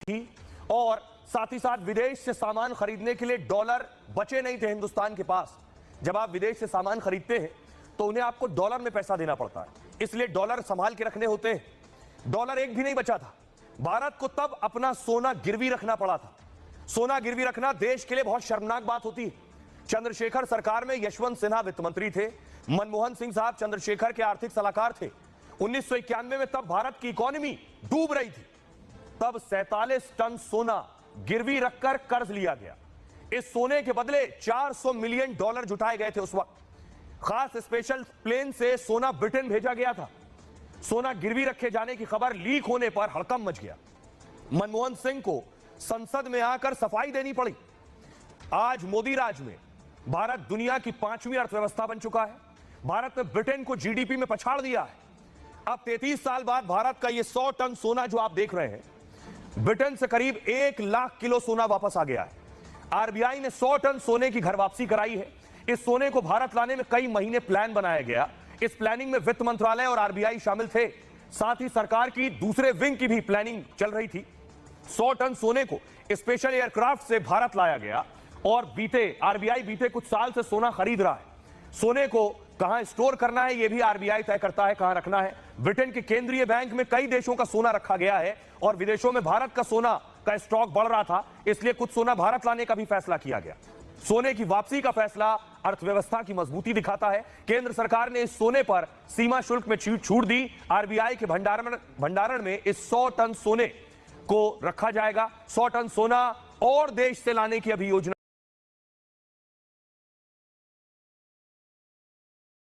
थी और साथ ही साथ विदेश से सामान खरीदने के लिए डॉलर बचे नहीं थे हिंदुस्तान के पास। जब आप विदेश से सामान खरीदते हैं तो उन्हें आपको डॉलर में पैसा देना पड़ता है, इसलिए डॉलर संभाल के रखने होते हैं। डॉलर एक भी नहीं बचा था। भारत को तब अपना सोना गिरवी रखना पड़ा था। सोना गिरवी रखना देश के लिए बहुत शर्मनाक बात होती है। चंद्रशेखर सरकार में यशवंत सिन्हा वित्त मंत्री थे, मनमोहन सिंह साहब चंद्रशेखर के आर्थिक सलाहकार थे। 1991 में तब भारत की इकोनॉमी डूब रही थी। तब 47 टन सोना गिरवी रखकर कर्ज लिया गया। इस सोने के बदले 400 मिलियन डॉलर जुटाए गए थे। उस वक्त खास स्पेशल प्लेन से सोना ब्रिटेन भेजा गया था। सोना गिरवी रखे जाने की खबर लीक होने पर हड़कंप मच गया। मनमोहन सिंह को संसद में आकर सफाई देनी पड़ी। आज मोदी राज में भारत दुनिया की 5वीं अर्थव्यवस्था बन चुका है। भारत ने ब्रिटेन को जीडीपी में पछाड़ दिया है। अब 33 साल बाद भारत का यह 100 टन सोना जो आप देख रहे हैं, ब्रिटेन से करीब 1 लाख किलो सोना वापस आ गया है। आरबीआई ने 100 टन सोने की घर वापसी कराई है। इस सोने को भारत लाने में कई महीने प्लान बनाया गया। इस प्लानिंग में वित्त मंत्रालय और आरबीआई शामिल थे। साथ ही सरकार की दूसरे विंग की भी प्लानिंग चल रही थी। 100 टन सोने को स्पेशल एयरक्राफ्ट से भारत लाया गया और आरबीआई बीते कुछ साल से सोना खरीद रहा है। सोने को कहां स्टोर करना है यह भी आरबीआई तय करता है, कहां रखना है। ब्रिटेन के केंद्रीय बैंक में कई देशों का सोना रखा गया है और विदेशों में भारत का सोना का स्टॉक बढ़ रहा था, इसलिए कुछ सोना भारत लाने का भी फैसला किया गया। सोने की वापसी का फैसला अर्थव्यवस्था की मजबूती दिखाता है। केंद्र सरकार ने इस सोने पर सीमा शुल्क में छूट दी। आरबीआई के भंडारण में इस 100 टन सोने को रखा जाएगा। 100 टन सोना और देश से लाने की अभी योजना